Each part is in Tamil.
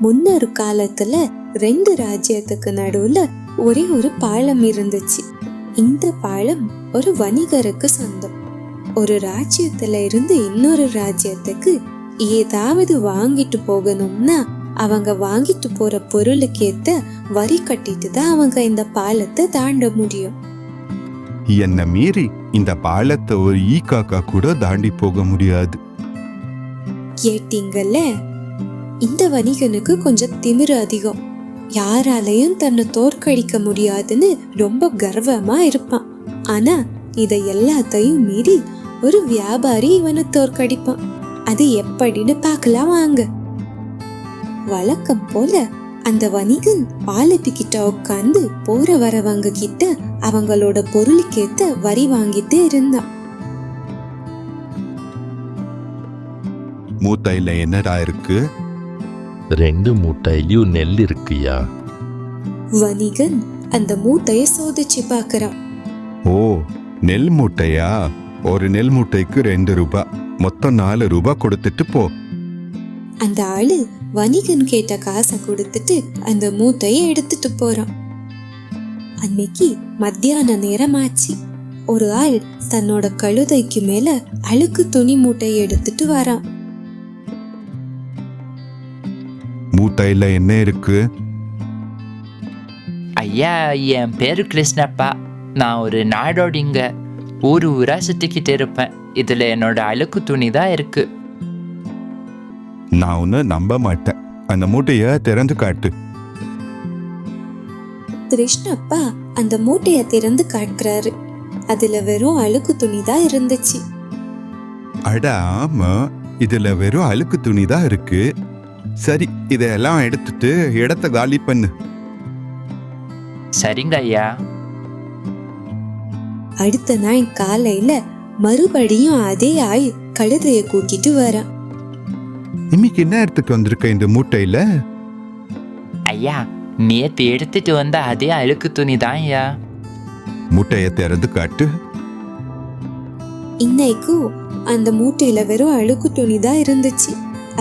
முன்னொரு காலத்துல 2 ராஜ்யத்துக்கு நடுவுல ஒரே ஒரு பாலம் இருந்துச்சு. இந்த பாலம் ஒரு வணிகருக்கு சொந்தம். ஒரு ராஜ்யத்துல இருந்து இன்னொரு ராஜ்யத்துக்கு ஏதாவது வாங்கிட்டு போகணும்னா அவங்க வாங்கிட்டு போற பொருளுக்கு ஏத்த வரி கட்டிட்டு தான் அவங்க இந்த பாலத்தை தாண்ட முடியும். என்ன மீறி இந்த பாலத்தை ஒரு ஈக்காக்கா கூட தாண்டி போக முடியாது. கேட்டீங்கல்ல, இந்த வணிகனுக்கு கொஞ்சம் திமிரு அதிகம். யாராலையும் தன்னை தோற்கடிக்க முடியாதுன்னு ரொம்ப கர்வமா இருப்பான். ஆனா இதை எல்லாத்தையும் மீறி ஒரு வியாபாரி இவனை தோற்கடிப்பான். அது எப்படின்னு பார்க்கலாம் வாங்க. வழக்கம் போல அந்த வணிகன் பாலத்துக்கிட்ட உட்காந்து போற வரவங்க கிட்ட அவங்களோட பொருளுக்கேத்த வரி வாங்கிட்டு இருந்தான். மூட்டையில என்னடா இருக்கு? 2 மூட்டையிலயும் நெல் இருக்குயா. வணிகன் அந்த மூட்டைய சோதிச்சு பார்க்கறான். ஓ, நெல் மூட்டையா? ஒரு நெல் மூட்டைக்கு 2 ரூபாய், மொத்தம் 4 ரூபாய் கொடுத்துட்டு போ. அந்த ஆளு வணிகன் கேட்ட காசை கொடுத்துட்டு அந்த மூட்டையை எடுத்துட்டு போறான். அன்னைக்கு மத்தியான நேரம் ஆச்சு. ஒரு ஆள் தன்னோட கழுதைக்கு மேல அழுக்கு துணி மூட்டையை எடுத்துட்டு வரான். மூட்டையில என்ன இருக்கு? ஐயா, என் பேரு கிருஷ்ணப்பா. நான் ஒரு நாடோடிங்க. ஊரா சுத்திக்கிட்டு இருப்பேன். இதுல என்னோட அழுக்கு துணி தான் இருக்கு. நான் ஒன்னு நம்ப மாட்டேன். அந்த மூட்டைய திறந்து காட்டு. கிருஷ்ணப்பா அந்த மூட்டைய திறந்து காட்டுறாரு. அதுல வெறும் அழுக்கு துணி தான் இருந்துச்சு. அட ஆமா, இதுல வெறும் அழுக்கு துணி தான் இருக்கு. சரி, இதெல்லாம் எடுத்துட்டு இடத்த காலி பண்ணு. சரிங்க ஐயா. அடுத்த நாள் காலையில மறுபடியும் அதே ஆள் கழுதைய கூட்டிட்டு வரான். இன்னைக்கு என்ன எடுத்துட்டு வந்திருக்க இந்த மூட்டையில? ஐயா, நேத்து எடுத்துட்டு வந்த அதே அழுக்கு துணி தான் ஐயா. மூட்டைய திறந்து காட்டு. இன்னைக்கும் அந்த மூட்டையில வெறும் அழுக்கு துணி தான் இருந்துச்சு.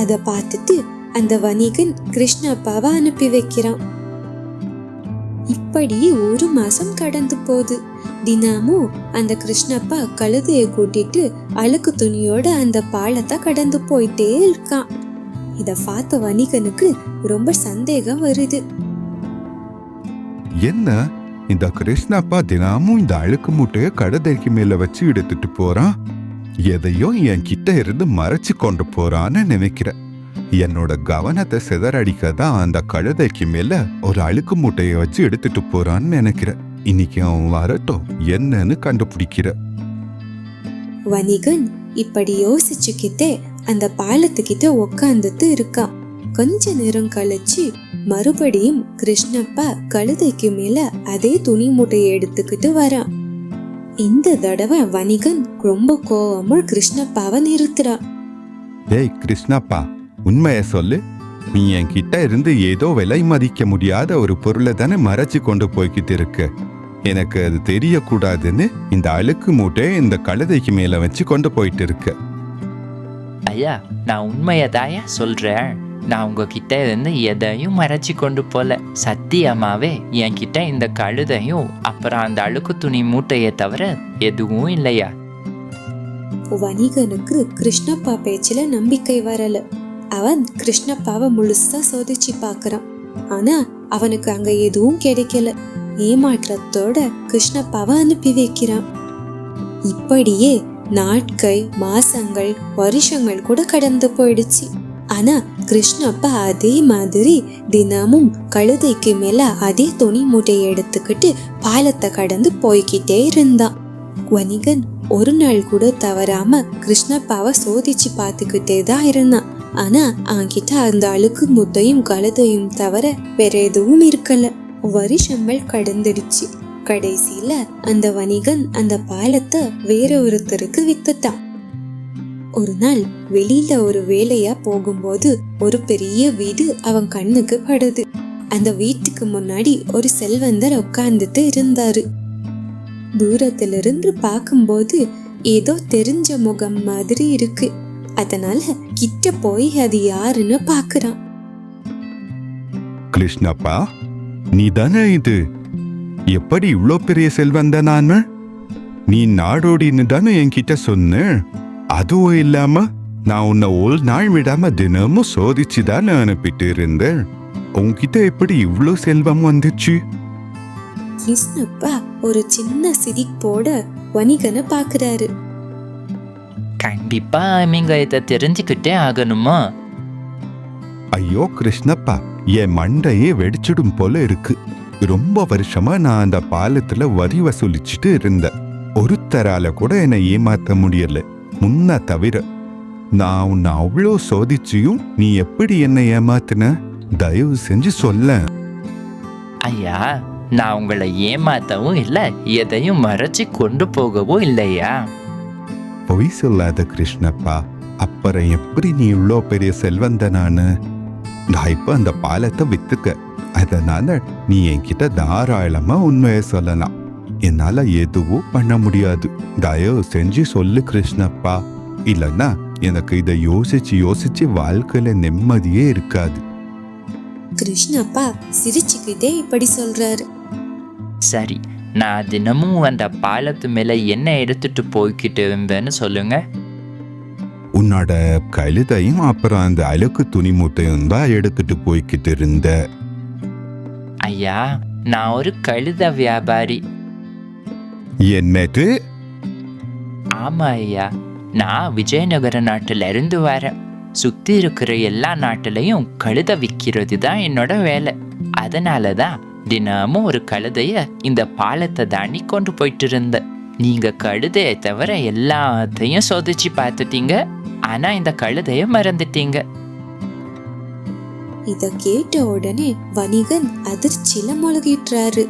அத பார்த்துட்டு அந்த வணிகன் கிருஷ்ணப்பாவை அனுப்பி வைக்கிறான். இப்படி 1 மாசம் கடந்து போகுது. தினமும் அந்த கிருஷ்ணப்பா கழுதைய கூட்டிட்டு அழுக்கு துணியோட அந்த பாலத்தை கடந்து போயிட்டே இருக்கான். இத பார்த்த வணிகனுக்கு ரொம்ப சந்தேகம் வருது. என்ன, இந்த கிருஷ்ணப்பா தினமும் இந்த அழுக்கு மூட்டைய கழுதைக்கு மேல வச்சு எடுத்துட்டு போறான்? எதையோ என் கிட்ட இருந்து மறைச்சு கொண்டு போறான்னு நினைக்கிறேன். என்னோட கவனத்தை சிதறடிக்க தான் அந்த கழுதைக்கு மேல ஒரு அழுக்கு மூட்டையை வச்சு எடுத்துட்டு போறான்னு நினைக்கிறேன். இன்னைக்கு அவன் வரட்டும், என்னன்னு கண்டுபிடிக்கிற. வணிகன் இப்படி யோசிச்சுக்கிட்டே அந்த பாலத்துக்கிட்ட உக்காந்துட்டு இருக்கான். கொஞ்ச நேரம் கழிச்சு மறுபடியும் கிருஷ்ணப்பா கழுதைக்கு மேல அதே துணி மூட்டையை எடுத்துக்கிட்டு வரான். இந்த தடவை வணிகன் ரொம்ப கோவமா கிருஷ்ணப்பாவை நிறுத்துறான். ஏய் கிருஷ்ணப்பா, உண்மைய சொல்லு. நீ என் கிட்ட இருந்து ஏதோ விலை மதிக்க முடியாத ஒரு பொருளை தானே மறைச்சு கொண்டு போய்கிட்டு இருக்க. எனக்கு அது தெரியக்கூடாதுன்னு இந்த அழுக்கு மூட்டையை இந்த கழுதைக்கு மேல வச்சு கொண்டு போயிட்டு இருக்க. ஐயா, நான் உண்மையதாயா சொல்றேன். நான் உங்ககிட்ட இருந்து எதையும் மறைச்சி கொண்டு போல. சத்தியமாவே என்கிட்ட இந்த கழுதையும் அப்புறம் அந்த அழுக்கு துணி மூட்டையை தவிர எதுவும் இல்லையா. வணிகனுக்கு கிருஷ்ணப்பா பேச்சுல நம்பிக்கை வரல. அவன் கிருஷ்ணப்பாவை முழுசா சோதிச்சு பாக்குறான். ஆனா அவனுக்கு அங்க எதுவும் கிடைக்கல. ஏமாற்றத்தோட கிருஷ்ணப்பாவை அனுப்பி வைக்கிறான். இப்படியே நாட்கள், மாசங்கள், வருஷங்கள் கூட கடந்து போயிடுச்சு. ஆனா கிருஷ்ணப்பா அதே மாதிரி தினமும் கழுதைக்கு மேல அதே துணி மூட்டையை எடுத்துக்கிட்டு பாலத்தை கடந்து போய்கிட்டே இருந்தான். வணிகன் ஒரு நாள் கூட தவறாம கிருஷ்ணப்பாவை சோதிச்சு பார்த்துக்கிட்டே தான் இருந்தான். ஆனா அவன்கிட்ட அந்த அழுக்கு மூட்டையும் கழுதையும் தவிர வேற எதுவும் இருக்கல. வருஷங்கள் கடந்துடுச்சு. கடைசியில அந்த வணிகன் அந்த பாலத்தை வேற ஒருத்தருக்கு வித்துட்டான். ஒரு நாள் வெளியில ஒரு வேலையா போகும்போது ஒரு பெரிய வீடு அவன் கண்ணுக்கு படுது. அந்த வீட்டுக்கு முன்னாடி ஒரு செல்வந்தர் உட்கார்ந்துட்டு இருந்தாரு. தூரத்துல இருந்து பார்க்கும்போது ஏதோ தெரிஞ்ச முகம் மாதிரி இருக்கு. அதனால கிட்ட போய் அது யாருன்னு பாக்குறான். கிருஷ்ணப்பா, நீ தானே இது? எப்படி இவ்ளோ பெரிய செல்வந்த நானு? நீ நாடோடின்னு தானே என்கிட்ட சொன்ன. அதுவும் இல்லாம நான் உன்னை ஒரு நாள் விடாம தினமும் சோதிச்சு தானே அனுப்பிட்டு இருந்தேன். உன்கிட்ட எப்படி இவ்ளோ செல்வம் வந்துச்சு? கிருஷ்ணப்பா ஒரு சின்ன சிரிப்போட வணிகனை பாக்குறாரு. கண்டிப்பா நீங்க இதை தெரிஞ்சுக்கிட்டே ஆகணுமா? ஐயோ கிருஷ்ணப்பா, என் மண்டையே வெடிச்சிடும் போல இருக்கு. ரொம்ப வருஷமா நான் அந்த பாலத்துல வரி வசூலிச்சுட்டு இருந்தேன். ஒருத்தரால கூட என்னை ஏமாத்த முடியல, முன்ன தவிர. நான் உன்னை அவ்வளோ சோதிச்சியும் நீ எப்படி என்னை ஏமாத்தின? தயவு செஞ்சு சொல்ல. ஐயா, நான் உங்களை ஏமாத்தவும் இல்லை, எதையும் மறைச்சு கொண்டு போகவும் இல்லையா. பொய் சொல்லாத கிருஷ்ணப்பா. அப்புறம் எப்படி நீ இவ்வளோ பெரிய செல்வந்த நானு? நான் இப்ப அந்த பாலத்தை வித்துக்க. அதனால நீ என்கிட்ட தாராளமா உண்மையை சொல்லலாம். என்னால எதுவும் பண்ண முடியாது. தயவு செஞ்சு சொல்லு கிருஷ்ணப்பா. இல்லைன்னா எனக்கு இதை யோசிச்சு யோசிச்சு வாழ்க்கையில நிம்மதியே இருக்காது. கிருஷ்ணப்பா சிரிச்சுக்கிட்டே இப்படி சொல்றாரு. சரி, நான் தினமும் அந்த பாலத்து மேல என்ன எடுத்துட்டு போய்கிட்டு இருந்தேன்னு சொல்லுங்க. உன்னோட கழுதையும் அப்புறம் அந்த அழுக்கு துணி மூட்டையும் தான் எடுத்துட்டு போய்கிட்டு இருந்த. ஐயா, நான் ஒரு கழுத வியாபாரி. என்னது? ஆமா ஐயா, நான் விஜயநகர நாட்டுல இருந்து வரேன். சுத்தி இருக்கிற எல்லா நாட்டிலையும் கழுத விற்கிறது தான் என்னோட வேலை. அதனால தான் தினமும் ஒரு கழுதைய இந்த பாலத்தை தாண்டி கொண்டு போயிட்டு இருந்தேன். நீங்க கழுதையை தவிர எல்லாத்தையும் சோதிச்சு பார்த்துட்டீங்க, ஆனா இந்த கழுதைய மறந்துட்டீங்க. இத கேட்ட உடனே வணிகன் அதிர்ச்சியில முழுகிடுறாரு.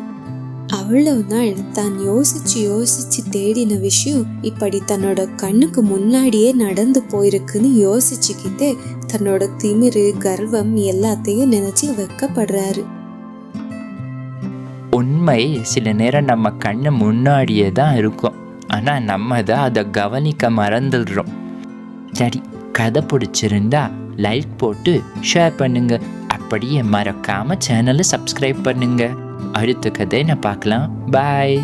அவ்வளவு நாள் தான் யோசிச்சு யோசிச்சு தேடின விஷயம் இப்படி தன்னோட கண்ணுக்கு முன்னாடியே நடந்து போயிருக்குன்னு யோசிச்சுக்கிட்டே தன்னோட திமிரு கர்வம் எல்லாத்தையும் நினைச்சு வெக்கப்படுறாரு. உண்மை சில நேரம் நம்ம கண்ணு முன்னாடியே தான் இருக்கும், ஆனா நம்ம தான் அதை கவனிக்க மறந்துடுறோம். சரி, கதை பிடிச்சிருந்தா லைக் போட்டு ஷேர் பண்ணுங்க. அப்படியே மறக்காம சேனலை சப்ஸ்கிரைப் பண்ணுங்க. அடுத்த கதை நான் பார்க்கலாம். பாய்.